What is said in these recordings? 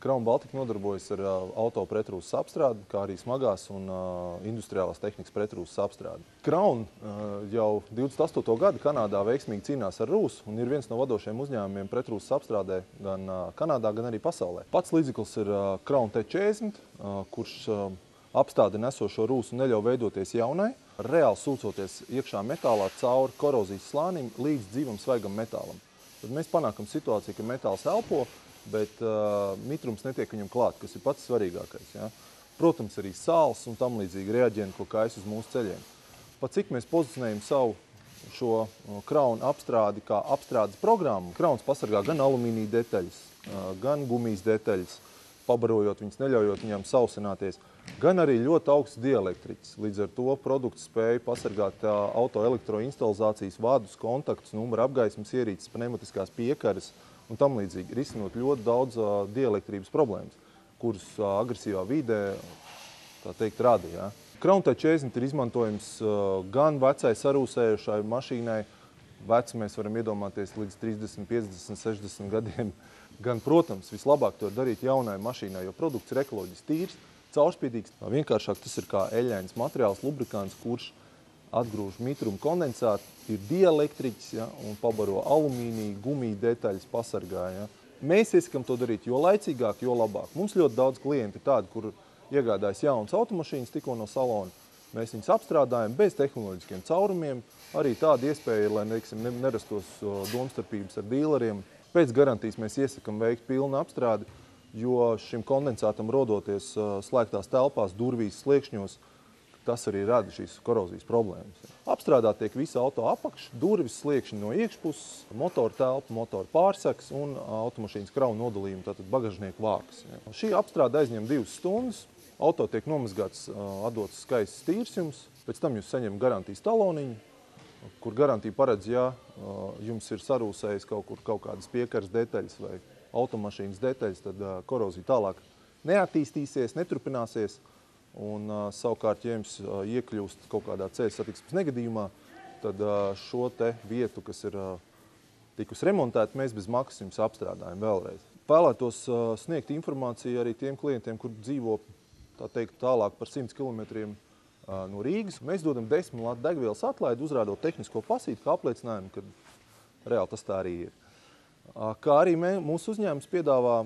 Crown Baltica nodarbojas ar auto pretrūsas apstrādi, kā arī smagās un industriālās tehnikas pretrūsas apstrādi. Crown jau 28. gadu Kanādā veiksmīgi cīnās ar rūsu un ir viens no vadošajiem uzņēmumiem pretrūsas apstrādē gan Kanādā, gan arī pasaulē. Pats līdzeklis ir Crown T40, kurš apstādi nesošo rūsu neļauj veidoties jaunai, reāli sūcoties iekšā metālā cauri korozijas slānim līdz dzīvam svaigam metālam. Tad mēs panākam situāciju, ka metāls elpo, bet mitrums netiek viņam klāt, kas ir pats svarīgākais. Ja? Protams, arī sāls un tam līdzīgi reaģenti, ko kais uz mūsu ceļiem. Pat cik mēs pozicionējam savu šo Crown apstrādi kā apstrādes programmu, Crowns pasargā gan alumīnija detaļas, gan gumijas detaļas, pabarojot viņas, neļaujot viņām sausināties, gan arī ļoti augsts dielektriķis. Līdz ar to produkts spēja pasargāt auto elektroinstalizācijas vadus, kontaktus, numura apgaismas ierīces, pneumatiskās piekares un tam līdzīgi, risinot ļoti daudz dielektrības problēmas, kuras agresīvā vidē, tā teikt, rada. Ja? Crown T40 ir izmantojams gan vecai sarūsējušai mašīnai, veci mēs varam iedomāties līdz 30, 50, 60 gadiem, gan, protams, vislabāk to darīt jaunai mašīnai, jo produkts ir ekoloģiski tīrs, caurspīdīgs. Vienkāršāk tas ir kā eļļains materiāls, lubrikants, kurš atgrūž mitrumu kondensātu, ir dielektriķis, ja, un pabaro alumīniju, gumiju detaļas pasargā. Ja. Mēs iesakām to darīt jo laicīgāk, jo labāk. Mums ļoti daudz klienti ir tādi, kur iegādājas jaunas automašīnas tikko no salona. Mēs viņus apstrādājam bez tehnoloģiskiem caurumiem. Arī tāda iespēja ir, lai nerastos domstarpības ar dīleriem. Pēc garantijas mēs iesakām veikt pilnu apstrādi, jo šim kondensātam rodoties slēgtās telpās, durvīs, sliekšņos, tas arī rada šīs korozijas problēmas. Apstrādāt tiek visa auto apakš, durvis, sliekšņi no iekšpuses, motora telpa, motora pārseks un automašīnas kravu nodalījuma, tātad bagažnieku vākas. Šī apstrāde aizņem 2 stundas, auto tiek nomazgāts, atdots skaists tīrsjums, pēc tam jūs saņemat garantijas taloniņu, kur garantija paredz, ja jums ir sarūsējis kaut kādas piekaras detaļas vai automašīnas detaļas, tad korozija tālāk neattīstīsies, neturpināsies. Un savukārt, ja jums iekļūst kaut kādā ceļa satiksmes negadījumā, tad šo te vietu, kas ir tikusi remontēta, mēs bez maksas jums apstrādājam vēlreiz. Vēlētos sniegt informāciju arī tiem klientiem, kur dzīvo, tā teikt, tālāk par 100 kilometriem no Rīgas. Mēs dodam 10 latu degvielas atlaidi, uzrādot tehnisko pasīti, kā apliecinājumu, ka reāli tas tā arī ir. Kā arī mūsu uzņēmums piedāvā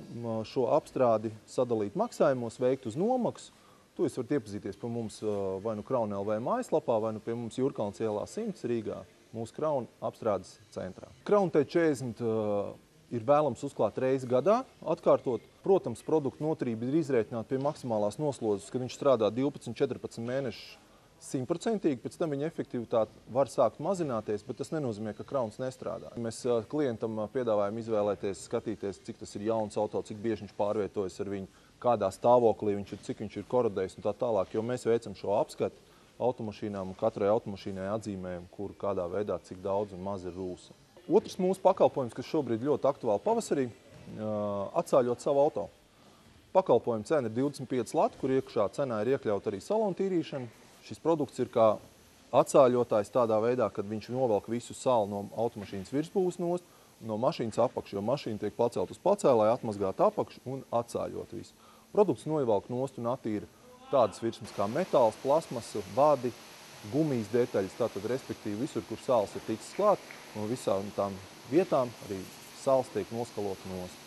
šo apstrādi sadalīt maksājumos, veikt uz nomaksu. To jūs varat iepazīties pie mums vai nu Crown LV mājaslapā, vai nu pie mums Jurkalns ielā 100 Rīgā, mūsu Crown apstrādes centrā. Crown T40 ir vēlams uzklāt reizi gadā, atkārtot. Protams, produktu noturība ir izrēķināta pie maksimālās noslozes, kad viņš strādā 12-14 mēnešus 100%, pēc tam viņa efektivitāte var sākt mazināties, bet tas nenozīmē, ka Crowns nestrādā. Mēs klientam piedāvājam izvēlēties, skatīties, cik tas ir jauns auto, cik bieži viņš pārvietojas ar viņu, kādā stāvoklī viņš ir, cik viņš ir korodējis un tā tālāk, jo mēs veicam šo apskatu automašīnām un katrai automašīnai atzīmējam, kur kādā veidā, cik daudz un maz ir rūsa. Otrs mūsu pakalpojums, kas šobrīd ļoti aktuāli pavasarī, atsāļot savu auto. Pakalpojuma cena ir 25 lati, kur iekšā cenā ir iekļaut arī salona tīrīšana. Šis produkts ir kā atsāļotājs tādā veidā, kad viņš novelk visu sāli no automašīnas virsbūves nost, no mašīnas apakšu, jo mašīna tiek pacelt uz pacēlāju, atmazgāt apakšu un atsāļot visu. Produkts novelk nost un attīra tādas virsmas kā metāls, plasmasa, vadi, gumijas detaļas, tātad respektīvi visur, kur sāls ir ticis klāt, no visām tām vietām arī sāls tiek noskalota nost.